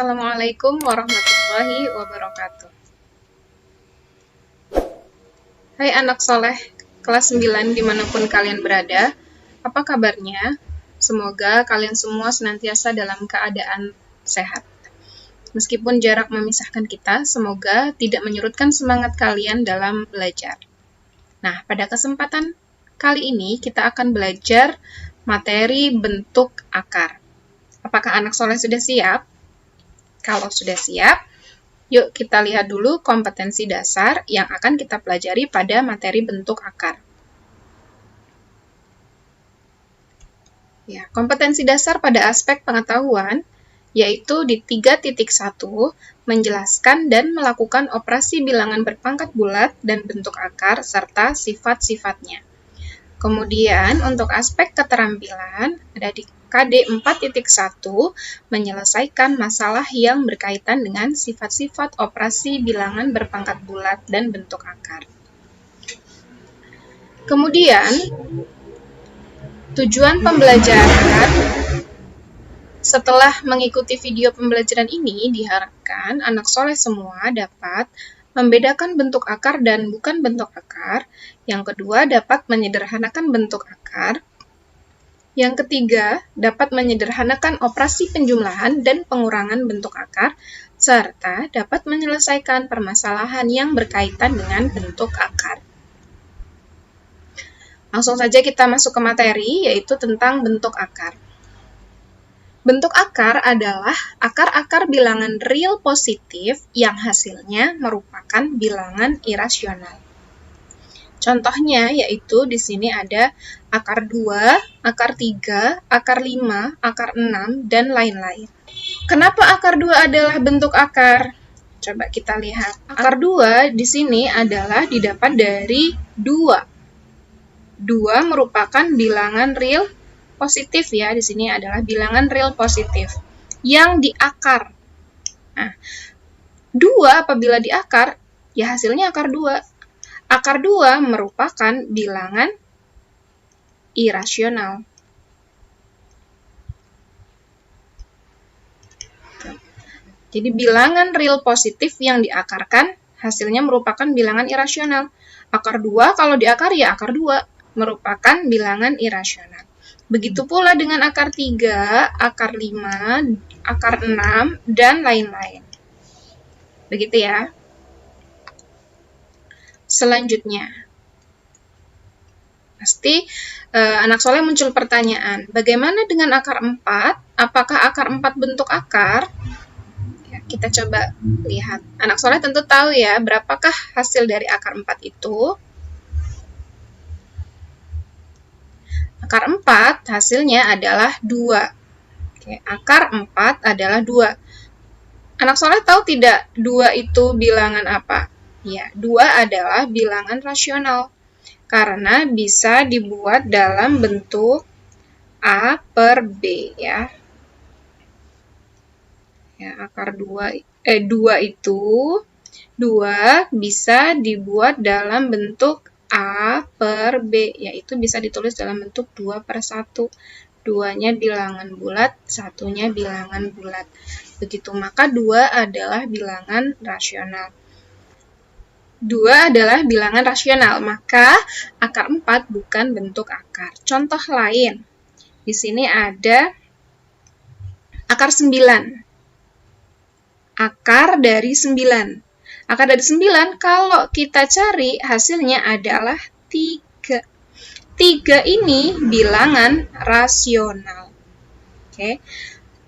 Assalamualaikum warahmatullahi wabarakatuh. Hai anak soleh kelas 9 dimanapun kalian berada, apa kabarnya? Semoga kalian semua senantiasa dalam keadaan sehat. Meskipun jarak memisahkan kita, semoga tidak menyurutkan semangat kalian dalam belajar. Nah, pada kesempatan kali ini kita akan belajar materi bentuk akar. Apakah anak soleh sudah siap? Kalau sudah siap, yuk kita lihat dulu kompetensi dasar yang akan kita pelajari pada materi bentuk akar. Ya, kompetensi dasar pada aspek pengetahuan yaitu di 3.1 menjelaskan dan melakukan operasi bilangan berpangkat bulat dan bentuk akar serta sifat-sifatnya. Kemudian untuk aspek keterampilan ada di KD 4.1 menyelesaikan masalah yang berkaitan dengan sifat-sifat operasi bilangan berpangkat bulat dan bentuk akar. Kemudian tujuan pembelajaran setelah mengikuti video pembelajaran ini diharapkan anak soleh semua dapat membedakan bentuk akar dan bukan bentuk akar. Yang kedua, dapat menyederhanakan bentuk akar. Yang ketiga, dapat menyederhanakan operasi penjumlahan dan pengurangan bentuk akar, serta dapat menyelesaikan permasalahan yang berkaitan dengan bentuk akar. Langsung saja kita masuk ke materi, yaitu tentang bentuk akar. Bentuk akar adalah akar-akar bilangan real positif yang hasilnya merupakan bilangan irasional. Contohnya yaitu di sini ada akar 2, akar 3, akar 5, akar 6, dan lain-lain. Kenapa akar 2 adalah bentuk akar? Coba kita lihat. Akar 2 di sini adalah didapat dari 2. 2 merupakan bilangan real positif ya. Di sini adalah bilangan real positif yang diakar. Nah, 2 apabila diakar, ya hasilnya akar 2. Akar 2 merupakan bilangan irasional. Jadi bilangan real positif yang diakarkan hasilnya merupakan bilangan irasional. Akar 2 kalau diakar ya akar 2 merupakan bilangan irasional. Begitu pula dengan akar 3, akar 5, akar 6, dan lain-lain. Begitu ya. Selanjutnya, pasti anak soleh muncul pertanyaan, bagaimana dengan akar 4? Apakah akar 4 bentuk akar? Ya, kita coba lihat. Anak soleh tentu tahu ya, berapakah hasil dari akar 4 itu? Akar 4 hasilnya adalah 2. Oke, akar 4 adalah 2. Anak soleh tahu tidak 2 itu bilangan apa? Ya, 2 adalah bilangan rasional, karena bisa dibuat dalam bentuk A per B, ya. Ya, akar 2 itu 2 bisa dibuat dalam bentuk A per B, yaitu bisa ditulis dalam bentuk 2 per 1. 2-nya bilangan bulat, 1-nya bilangan bulat. Begitu, maka 2 adalah bilangan rasional. 2 adalah bilangan rasional, maka akar 4 bukan bentuk akar. Contoh lain, di sini ada akar 9. Akar dari 9. Akar dari 9, kalau kita cari, hasilnya adalah 3. 3 ini bilangan rasional. Oke.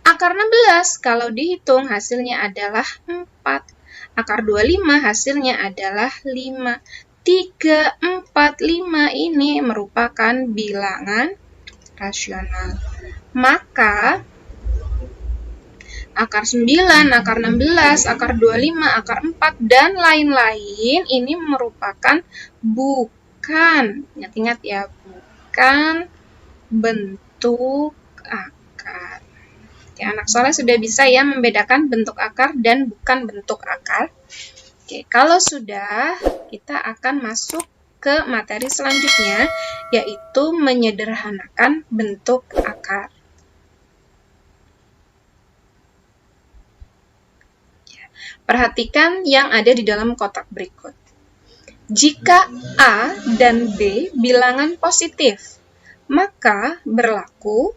Akar 16, kalau dihitung, hasilnya adalah 4. Akar 25 hasilnya adalah 5. 3, 4, 5 ini merupakan bilangan rasional. Maka akar 9, akar 16, akar 25, akar 4, dan lain-lain ini merupakan bukan, ingat-ingat ya, bukan bentuk akar. Oke, anak soleh sudah bisa ya membedakan bentuk akar dan bukan bentuk akar. Oke, kalau sudah, kita akan masuk ke materi selanjutnya, yaitu menyederhanakan bentuk akar. Perhatikan yang ada di dalam kotak berikut. Jika A dan B bilangan positif, maka berlaku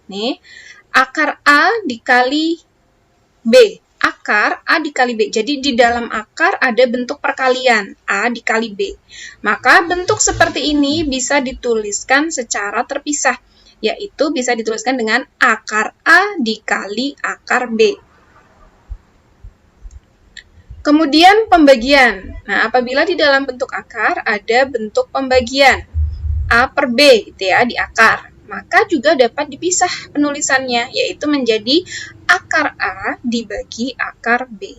nih akar A dikali B. Akar A dikali B. Jadi di dalam akar ada bentuk perkalian A dikali B. Maka bentuk seperti ini bisa dituliskan secara terpisah, yaitu bisa dituliskan dengan akar A dikali akar B. Kemudian pembagian. Nah, apabila di dalam bentuk akar ada bentuk pembagian A per B gitu ya di akar, maka juga dapat dipisah penulisannya, yaitu menjadi akar A dibagi akar B.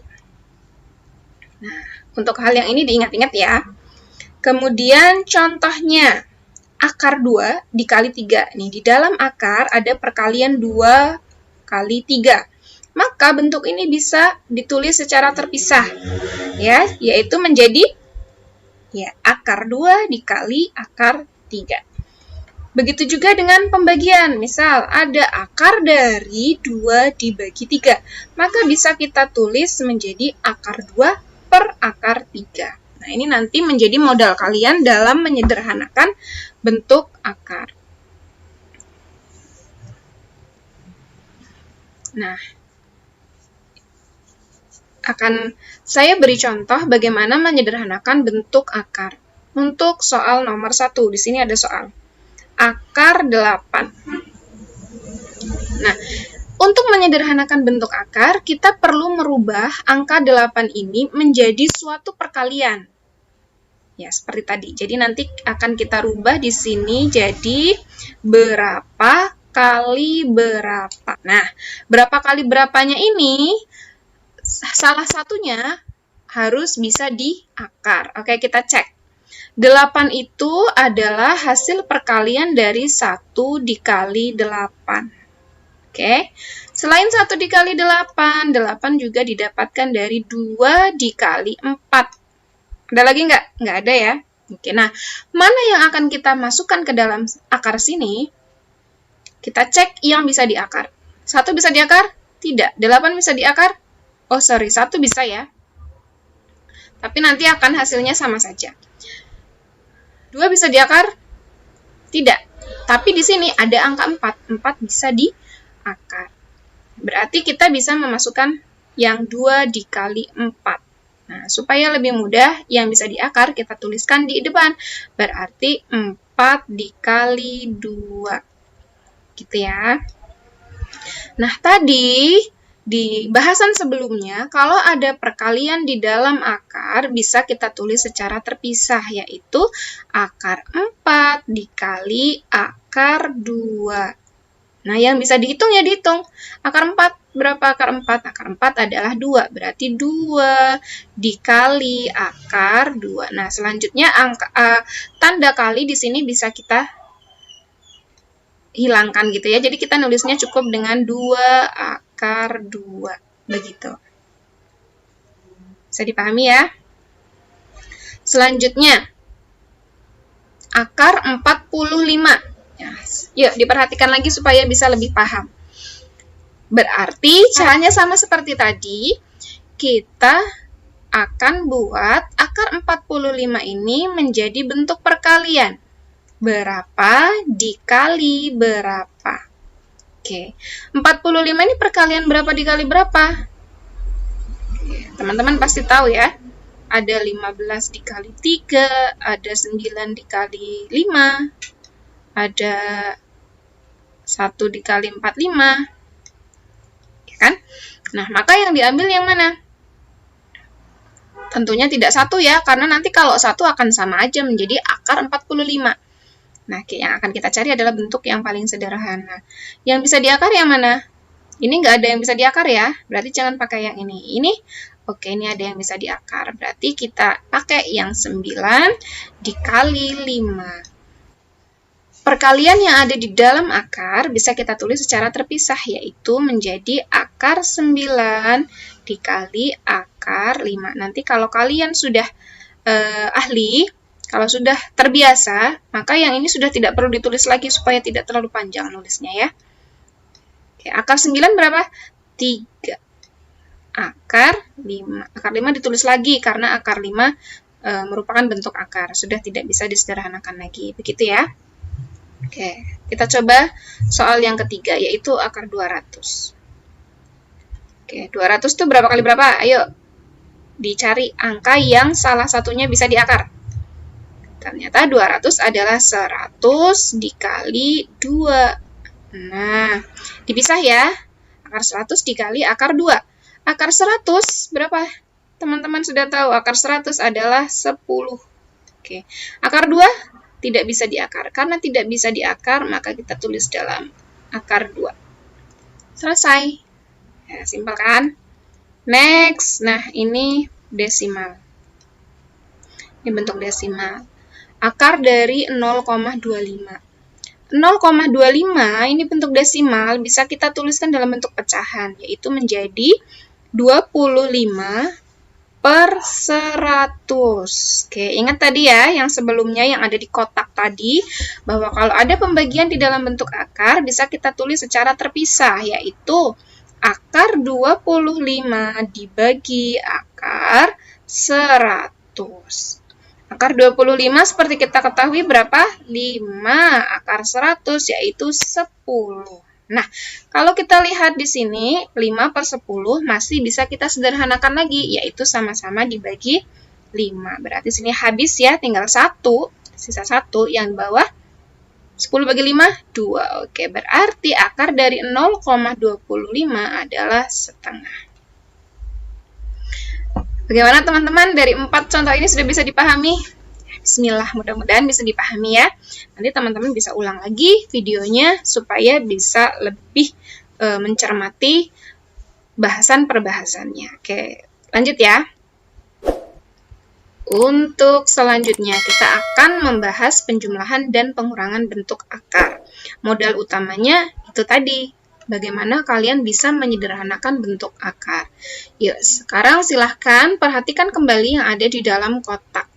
Nah, untuk hal yang ini diingat-ingat ya. Kemudian contohnya, akar 2 dikali 3. Nih, di dalam akar ada perkalian 2 kali 3. Maka bentuk ini bisa ditulis secara terpisah, ya, yaitu menjadi ya akar 2 dikali akar 3. Begitu juga dengan pembagian. Misal, ada akar dari 2 dibagi 3. Maka bisa kita tulis menjadi akar 2 per akar 3. Nah, ini nanti menjadi modal kalian dalam menyederhanakan bentuk akar. Nah, akan saya beri contoh bagaimana menyederhanakan bentuk akar. Untuk soal nomor 1, di sini ada soal akar 8. Nah, untuk menyederhanakan bentuk akar, kita perlu merubah angka 8 ini menjadi suatu perkalian. Ya, seperti tadi. Jadi nanti akan kita rubah di sini jadi berapa kali berapa. Nah, berapa kali berapanya ini salah satunya harus bisa diakar. Oke, kita cek. 8 itu adalah hasil perkalian dari 1 dikali 8. Oke, selain 1 dikali 8, 8 juga didapatkan dari 2 dikali 4. Ada lagi nggak? Nggak ada ya. Oke, nah, mana yang akan kita masukkan ke dalam akar sini? Kita cek yang bisa diakar. 1 bisa diakar? Tidak. 8 bisa diakar? Oh, sorry, 1 bisa ya. Tapi nanti akan hasilnya sama saja. 2 bisa diakar? Tidak. Tapi di sini ada angka 4. 4 bisa diakar. Berarti kita bisa memasukkan yang 2 dikali 4. Nah, supaya lebih mudah, yang bisa diakar kita tuliskan di depan. Berarti 4 dikali 2. Gitu ya. Nah, tadi di bahasan sebelumnya, kalau ada perkalian di dalam akar, bisa kita tulis secara terpisah, yaitu akar 4 dikali akar 2. Nah, yang bisa dihitung ya dihitung. Akar 4, berapa akar 4? Akar 4 adalah 2, berarti 2 dikali akar 2. Nah, selanjutnya tanda kali di sini bisa kita hilangkan gitu ya. Jadi kita nulisnya cukup dengan 2 akar 2. Begitu. Bisa dipahami ya? Selanjutnya, akar 45. Ya, yuk diperhatikan lagi supaya bisa lebih paham. Berarti caranya sama seperti tadi. Kita akan buat akar 45 ini menjadi bentuk perkalian. Berapa dikali berapa. Oke, 45 ini perkalian berapa dikali berapa? Teman-teman pasti tahu ya. Ada 15 dikali 3, ada 9 dikali 5, ada 1 dikali 45. Ya kan? Nah, maka yang diambil yang mana? Tentunya tidak 1 ya, karena nanti kalau 1 akan sama aja menjadi akar 45. Nah, yang akan kita cari adalah bentuk yang paling sederhana. Yang bisa diakar yang mana? Ini nggak ada yang bisa diakar ya, berarti jangan pakai yang ini. Ini, oke, ini ada yang bisa diakar. Berarti kita pakai yang 9 dikali 5. Perkalian yang ada di dalam akar bisa kita tulis secara terpisah, yaitu menjadi akar 9 dikali akar 5. Nanti kalau kalian sudah ahli, kalau sudah terbiasa, maka yang ini sudah tidak perlu ditulis lagi supaya tidak terlalu panjang nulisnya ya. Oke, akar 9 berapa? 3. akar 5. Akar 5 ditulis lagi karena akar 5 merupakan bentuk akar. Sudah tidak bisa disederhanakan lagi. Begitu ya. Oke, kita coba soal yang ketiga, yaitu akar 200. Oke, 200 itu berapa kali berapa? Ayo, dicari angka yang salah satunya bisa diakar. Ternyata 200 adalah 100 dikali 2. Nah, dipisah ya. Akar 100 dikali akar 2. Akar 100 berapa? Teman-teman sudah tahu, akar 100 adalah 10. Oke. Akar 2 tidak bisa diakar. Karena tidak bisa diakar, maka kita tulis dalam akar 2. Selesai. Ya, simpel kan? Next. Nah, ini desimal. Ini bentuk desimal. Akar dari 0,25. 0,25 ini bentuk desimal bisa kita tuliskan dalam bentuk pecahan, yaitu menjadi 25 per 100. Oke, ingat tadi ya, yang sebelumnya yang ada di kotak tadi, bahwa kalau ada pembagian di dalam bentuk akar, bisa kita tulis secara terpisah, yaitu akar 25 dibagi akar 100. Akar 25 seperti kita ketahui berapa? 5. Akar 100 yaitu 10. Nah, kalau kita lihat di sini, 5 per 10 masih bisa kita sederhanakan lagi, yaitu sama-sama dibagi 5. Berarti sini habis ya, tinggal 1, sisa 1 yang di bawah. 10 bagi 5, 2. Oke, berarti akar dari 0,25 adalah setengah. Bagaimana teman-teman? Dari 4 contoh ini sudah bisa dipahami? Bismillah, mudah-mudahan bisa dipahami ya. Nanti teman-teman bisa ulang lagi videonya supaya bisa lebih mencermati bahasan perbahasannya. Oke, lanjut ya. Untuk selanjutnya kita akan membahas penjumlahan dan pengurangan bentuk akar. Modal utamanya itu tadi, bagaimana kalian bisa menyederhanakan bentuk akar. Yuk, sekarang silahkan perhatikan kembali yang ada di dalam kotak.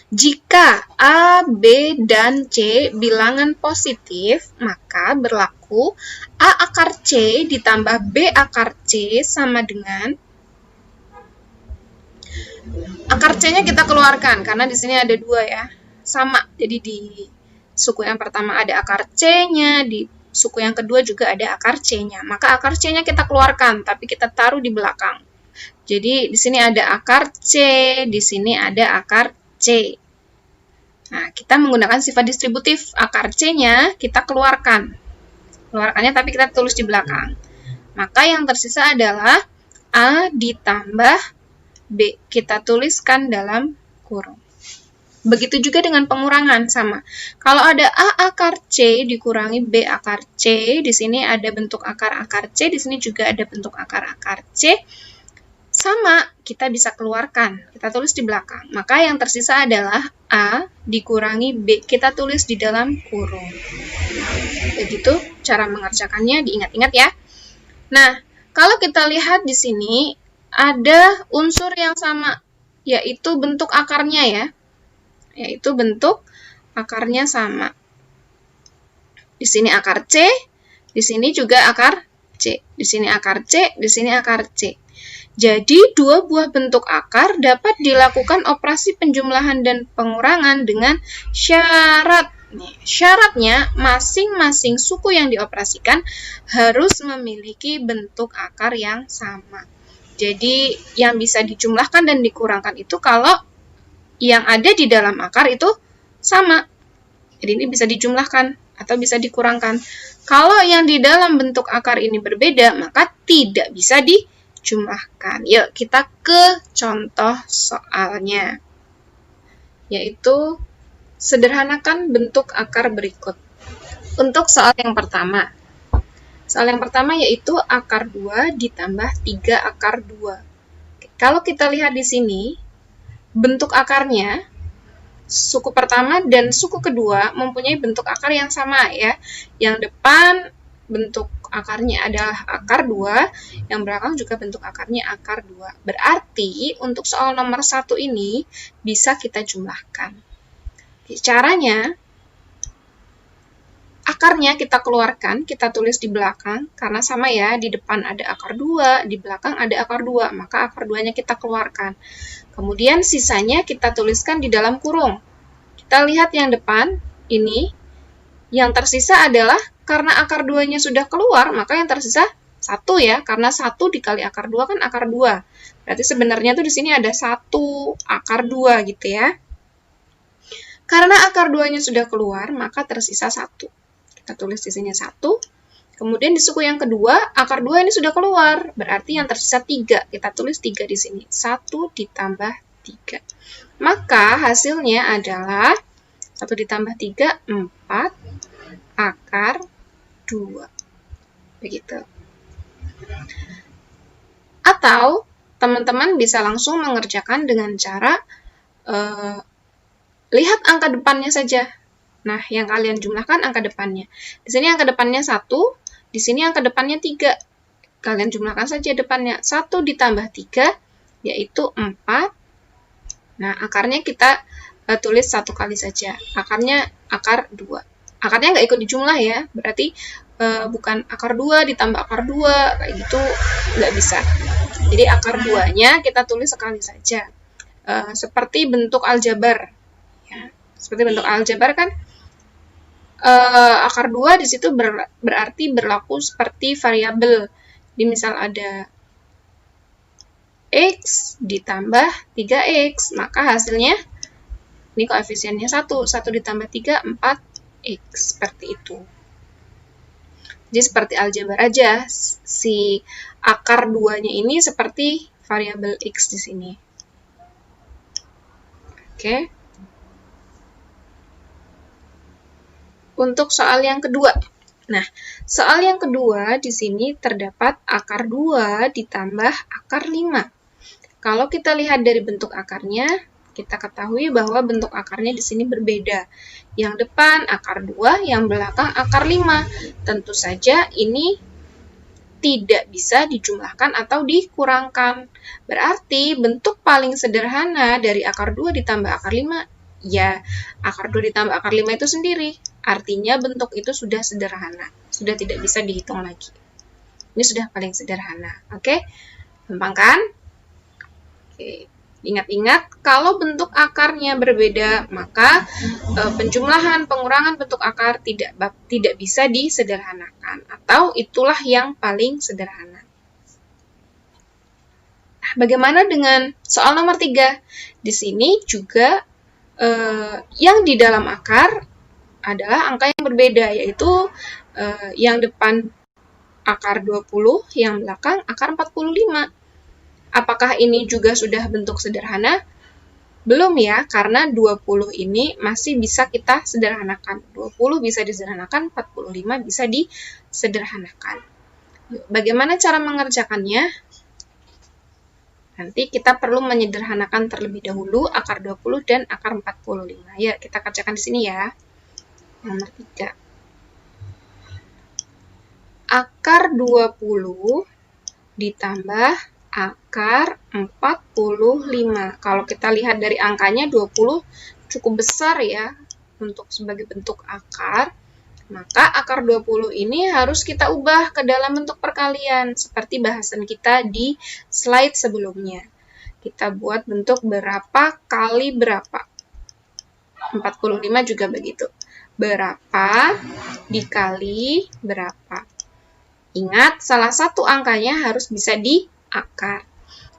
Jika A, B, dan C bilangan positif, maka berlaku A akar C ditambah B akar C sama dengan akar C-nya kita keluarkan, karena di sini ada 2 ya, sama. Jadi di suku yang pertama ada akar C-nya, di suku yang kedua juga ada akar C-nya. Maka akar C-nya kita keluarkan, tapi kita taruh di belakang. Jadi di sini ada akar C, di sini ada akar C. Nah, kita menggunakan sifat distributif. Akar C-nya kita keluarkan. Keluarkannya tapi kita tulis di belakang. Maka yang tersisa adalah A ditambah B. Kita tuliskan dalam kurung. Begitu juga dengan pengurangan, sama. Kalau ada A akar C dikurangi B akar C, di sini ada bentuk akar-akar C, di sini juga ada bentuk akar-akar C. Sama, kita bisa keluarkan. Kita tulis di belakang. Maka yang tersisa adalah A dikurangi B. Kita tulis di dalam kurung. Begitu cara mengerjakannya, diingat-ingat ya. Nah, kalau kita lihat di sini, ada unsur yang sama, yaitu bentuk akarnya ya. Yaitu bentuk akarnya sama. Di sini akar C, di sini juga akar C. Di sini akar C, di sini akar C. Jadi, dua buah bentuk akar dapat dilakukan operasi penjumlahan dan pengurangan dengan syarat. Syaratnya, masing-masing suku yang dioperasikan harus memiliki bentuk akar yang sama. Jadi, yang bisa dijumlahkan dan dikurangkan itu kalau yang ada di dalam akar itu sama. Jadi, ini bisa dijumlahkan atau bisa dikurangkan. Kalau yang di dalam bentuk akar ini berbeda, maka tidak bisa dijumlahkan. Yuk, kita ke contoh soalnya. Yaitu, sederhanakan bentuk akar berikut. Untuk soal yang pertama. Soal yang pertama yaitu akar 2 ditambah 3 akar 2. Kalau kita lihat di sini, bentuk akarnya, suku pertama dan suku kedua mempunyai bentuk akar yang sama ya. Yang depan bentuk akarnya adalah akar 2, yang belakang juga bentuk akarnya akar 2. Berarti untuk soal nomor 1 ini bisa kita jumlahkan. Caranya, akarnya kita keluarkan, kita tulis di belakang, karena sama ya, di depan ada akar 2, di belakang ada akar 2, maka akar 2-nya kita keluarkan. Kemudian sisanya kita tuliskan di dalam kurung. Kita lihat yang depan, ini, yang tersisa adalah, karena akar 2-nya sudah keluar, maka yang tersisa 1 ya, karena 1 dikali akar 2 kan akar 2. Berarti sebenarnya tuh di sini ada 1 akar 2 gitu ya. Karena akar 2-nya sudah keluar, maka tersisa 1. Kita tulis di sini 1. Kemudian di suku yang kedua, akar 2 ini sudah keluar. Berarti yang tersisa 3. Kita tulis 3 di sini. 1 ditambah 3. Maka hasilnya adalah 1 ditambah 3, 4 akar 2. Begitu. Atau teman-teman bisa langsung mengerjakan dengan cara lihat angka depannya saja. Nah, yang kalian jumlahkan angka depannya. Di sini angka depannya 1, di sini angka depannya 3. Kalian jumlahkan saja depannya. 1 ditambah 3, yaitu 4. Nah, akarnya kita tulis 1 kali saja. Akarnya akar 2. Akarnya nggak ikut dijumlah ya, berarti bukan akar 2 ditambah akar 2, kayak gitu nggak bisa. Jadi akar 2-nya kita tulis sekali saja. Seperti bentuk aljabar. Ya, seperti bentuk aljabar kan, akar 2 di situ berarti berlaku seperti variabel. Di misal ada X ditambah 3X, maka hasilnya, ini koefisiennya 1 ditambah 3, 4X, seperti itu. Jadi seperti aljabar aja, si akar 2-nya ini seperti variabel X di sini. Oke. Untuk soal yang kedua. Nah, soal yang kedua di sini terdapat akar 2 ditambah akar 5. Kalau kita lihat dari bentuk akarnya, kita ketahui bahwa bentuk akarnya di sini berbeda. Yang depan akar 2, yang belakang akar 5. Tentu saja ini tidak bisa dijumlahkan atau dikurangkan. Berarti bentuk paling sederhana dari akar 2 ditambah akar 5, ya akar 2 ditambah akar 5 itu sendiri. Artinya bentuk itu sudah sederhana, sudah tidak bisa dihitung lagi. Ini sudah paling sederhana, oke? Gampang kan? Oke, ingat-ingat kalau bentuk akarnya berbeda, maka penjumlahan, pengurangan bentuk akar tidak bisa disederhanakan, atau itulah yang paling sederhana. Nah, bagaimana dengan soal nomor 3? Di sini juga yang di dalam akar adalah angka yang berbeda, yaitu yang depan akar 20, yang belakang akar 45. Apakah ini juga sudah bentuk sederhana? Belum ya, karena 20 ini masih bisa kita sederhanakan. 20 bisa disederhanakan, 45 bisa disederhanakan. Bagaimana cara mengerjakannya? Nanti kita perlu menyederhanakan terlebih dahulu akar 20 dan akar 45. Ya, kita kerjakan di sini ya. Nomor 3. Akar 20 ditambah akar 45. Kalau kita lihat dari angkanya 20 cukup besar ya untuk sebagai bentuk akar, maka akar 20 ini harus kita ubah ke dalam bentuk perkalian seperti bahasan kita di slide sebelumnya. Kita buat bentuk berapa kali berapa. 45 juga begitu. Berapa dikali berapa. Ingat, salah satu angkanya harus bisa diakar.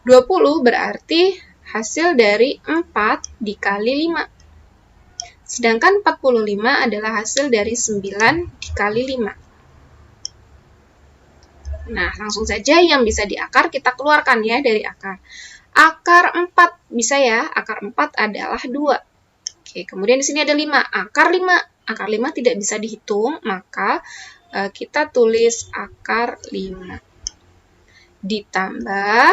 20 berarti hasil dari 4 dikali 5. Sedangkan 45 adalah hasil dari 9 dikali 5. Nah, langsung saja yang bisa diakar kita keluarkan ya dari akar. Akar 4 bisa ya, akar 4 adalah 2. Oke, kemudian di sini ada 5. Akar 5 tidak bisa dihitung, maka kita tulis akar 5. Ditambah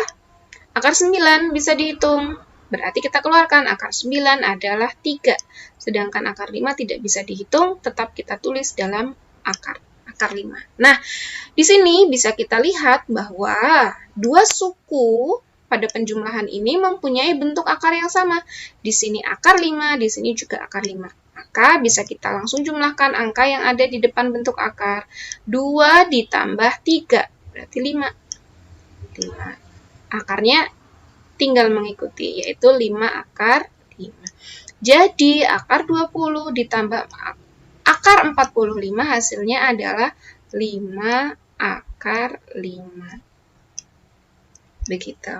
akar 9 bisa dihitung. Berarti kita keluarkan akar 9 adalah 3. Sedangkan akar 5 tidak bisa dihitung, tetap kita tulis dalam akar 5. Nah, di sini bisa kita lihat bahwa dua suku pada penjumlahan ini mempunyai bentuk akar yang sama. Di sini akar 5, di sini juga akar 5. Maka bisa kita langsung jumlahkan angka yang ada di depan bentuk akar. 2 ditambah 3, berarti 5. Akarnya tinggal mengikuti, yaitu 5 akar 5. Jadi, akar 20 ditambah akar 45 hasilnya adalah 5 akar 5. Begitu.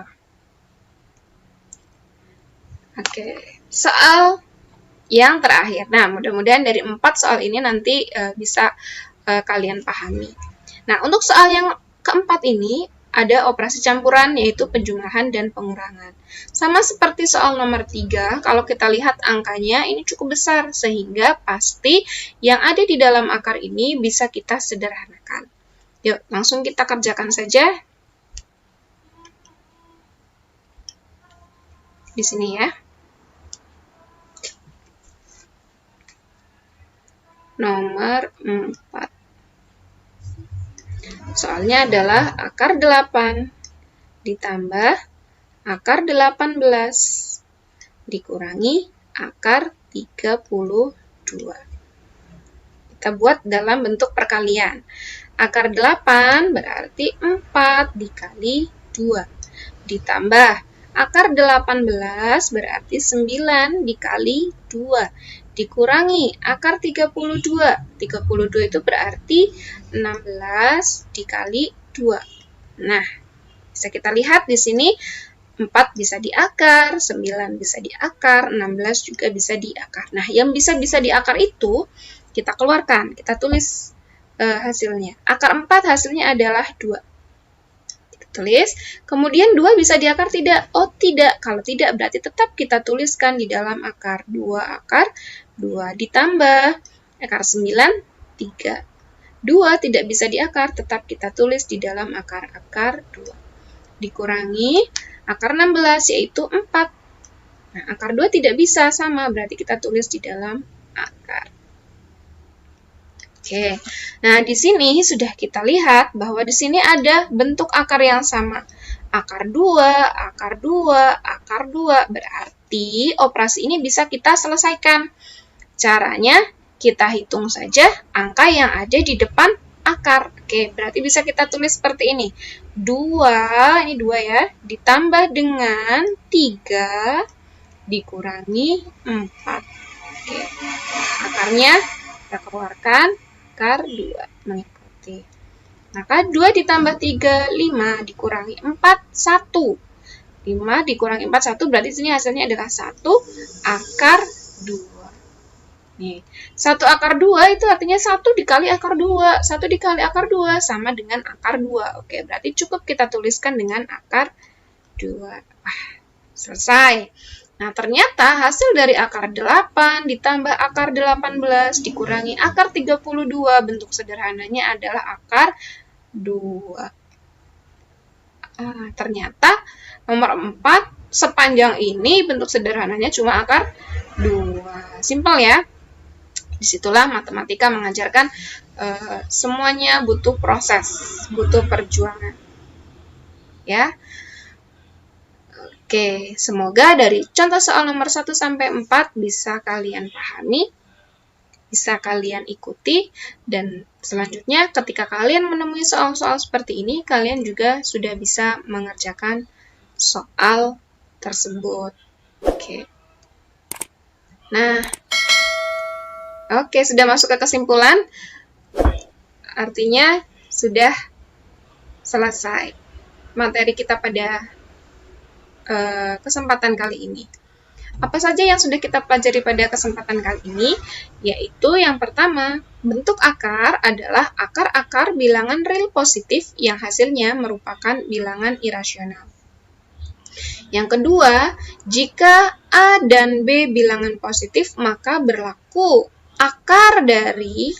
Oke, soal yang terakhir. Nah, mudah-mudahan dari 4 soal ini nanti bisa kalian pahami. Nah, untuk soal yang keempat ini ada operasi campuran, yaitu penjumlahan dan pengurangan. Sama seperti soal nomor 3, kalau kita lihat angkanya ini cukup besar, sehingga pasti yang ada di dalam akar ini bisa kita sederhanakan. Yuk, langsung kita kerjakan saja. Di sini ya. Nomor 4. Soalnya adalah akar 8 ditambah akar 18 dikurangi akar 32. Kita buat dalam bentuk perkalian. Akar 8 berarti 4 dikali 2 ditambah akar 18 berarti 9 dikali 2 dikurangi akar 32. 32 itu berarti 16 dikali 2. Nah, bisa kita lihat di sini 4 bisa diakar, 9 bisa diakar, 16 juga bisa diakar. Nah, yang bisa diakar itu kita keluarkan, kita tulis hasilnya. Akar 4 hasilnya adalah 2. Tulis, kemudian 2 bisa diakar tidak? Oh tidak, kalau tidak berarti tetap kita tuliskan di dalam akar. 2 akar 2 ditambah akar 9, 3. 2 tidak bisa diakar, tetap kita tulis di dalam akar 2. Dikurangi akar 16 yaitu 4. Nah, akar 2 tidak bisa, sama, berarti kita tulis di dalam akar. Oke, nah di sini sudah kita lihat bahwa di sini ada bentuk akar yang sama. Akar 2, akar 2, akar 2, berarti operasi ini bisa kita selesaikan. Caranya, kita hitung saja angka yang ada di depan akar. Oke, berarti bisa kita tulis seperti ini. 2, ini 2 ya, ditambah dengan 3, dikurangi 4. Oke, akarnya kita keluarkan. Akar 2 mengikuti. Maka 2 ditambah 3, 5, dikurangi 4, 1. 5 dikurangi 4, 1, berarti sini hasilnya adalah 1 akar 2. Nih, 1 akar 2 itu artinya 1 dikali akar 2. 1 dikali akar 2 sama dengan akar 2. Oke, berarti cukup kita tuliskan dengan akar 2. Selesai. Nah, ternyata hasil dari akar 8 ditambah akar 18 dikurangi akar 32, bentuk sederhananya adalah akar 2. Ternyata nomor 4 sepanjang ini bentuk sederhananya cuma akar 2. Simpel ya. Disitulah matematika mengajarkan semuanya butuh proses, butuh perjuangan. Ya. Oke, semoga dari contoh soal nomor 1 sampai 4 bisa kalian pahami, bisa kalian ikuti, dan selanjutnya ketika kalian menemui soal-soal seperti ini, kalian juga sudah bisa mengerjakan soal tersebut. Oke. Nah, oke, sudah masuk ke kesimpulan, artinya sudah selesai materi kita pada kesempatan kali ini. Apa saja yang sudah kita pelajari pada kesempatan kali ini? Yaitu yang pertama, bentuk akar adalah akar-akar bilangan real positif yang hasilnya merupakan bilangan irasional. Yang kedua, jika A dan B bilangan positif, maka berlaku akar dari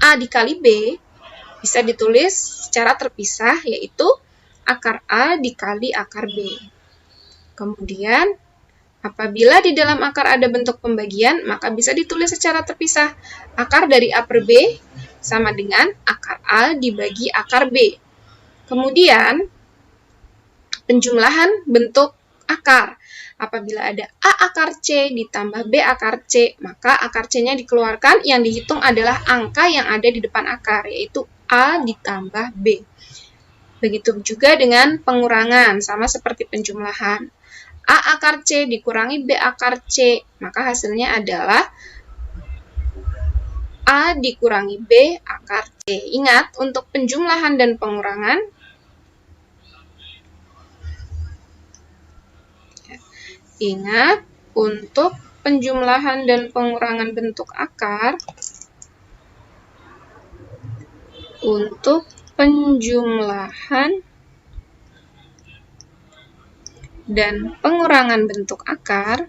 A dikali B bisa ditulis secara terpisah, yaitu akar A dikali akar B. Kemudian, apabila di dalam akar ada bentuk pembagian, maka bisa ditulis secara terpisah. Akar dari A per B sama dengan akar A dibagi akar B. Kemudian, penjumlahan bentuk akar. Apabila ada A akar C ditambah B akar C, maka akar C-nya dikeluarkan, yang dihitung adalah angka yang ada di depan akar, yaitu A ditambah B. Begitu juga dengan pengurangan, sama seperti penjumlahan. A akar C dikurangi B akar C, maka hasilnya adalah A dikurangi B akar C. Ingat, untuk penjumlahan dan pengurangan, bentuk akar, untuk penjumlahan dan pengurangan bentuk akar,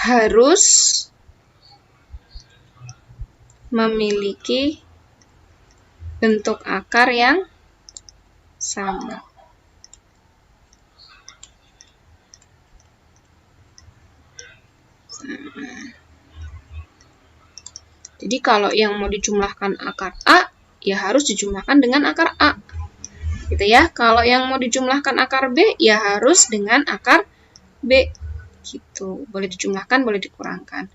harus memiliki bentuk akar yang sama. Jadi kalau yang mau dijumlahkan akar A, ya harus dijumlahkan dengan akar A. Gitu ya. Kalau yang mau dijumlahkan akar B, ya harus dengan akar B. Gitu. Boleh dijumlahkan, boleh dikurangkan.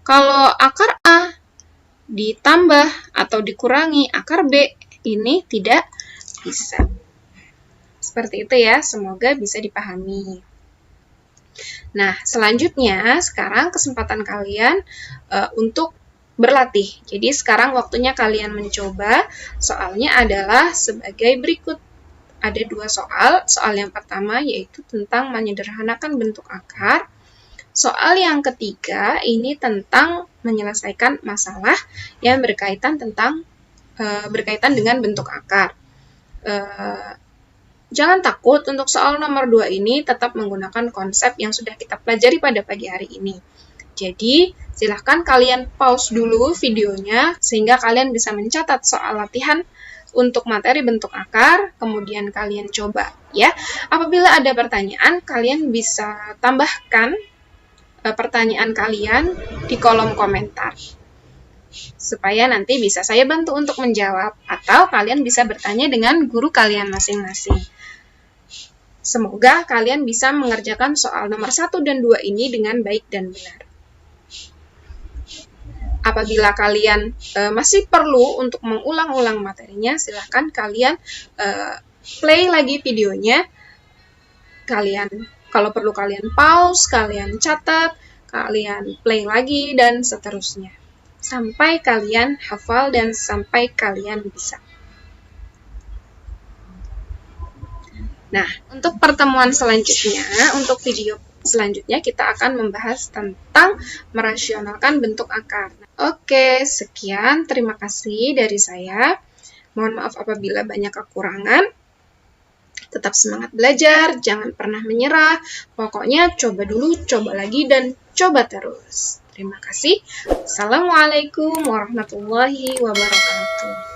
Kalau akar A ditambah atau dikurangi akar B, ini tidak bisa. Seperti itu ya, semoga bisa dipahami. Nah, selanjutnya sekarang kesempatan kalian untuk berlatih. Jadi sekarang waktunya kalian mencoba. Soalnya adalah sebagai berikut. Ada 2 soal. Soal yang pertama yaitu tentang menyederhanakan bentuk akar. Soal yang ketiga ini tentang menyelesaikan masalah yang berkaitan dengan bentuk akar. Jangan takut, untuk soal nomor 2 ini tetap menggunakan konsep yang sudah kita pelajari pada pagi hari ini. Jadi, silahkan kalian pause dulu videonya sehingga kalian bisa mencatat soal latihan untuk materi bentuk akar, kemudian kalian coba ya. Apabila ada pertanyaan, kalian bisa tambahkan pertanyaan kalian di kolom komentar supaya nanti bisa saya bantu untuk menjawab, atau kalian bisa bertanya dengan guru kalian masing-masing. Semoga kalian bisa mengerjakan soal nomor 1 dan 2 ini dengan baik dan benar. Apabila kalian masih perlu untuk mengulang-ulang materinya, silahkan kalian play lagi videonya. Kalau perlu kalian pause, kalian catat, kalian play lagi, dan seterusnya. Sampai kalian hafal dan sampai kalian bisa. Nah, untuk pertemuan selanjutnya, untuk video selanjutnya kita akan membahas tentang merasionalkan bentuk akar. Oke, sekian. Terima kasih dari saya. Mohon maaf apabila banyak kekurangan. Tetap semangat belajar, jangan pernah menyerah. Pokoknya coba dulu, coba lagi, dan coba terus. Terima kasih. Assalamualaikum warahmatullahi wabarakatuh.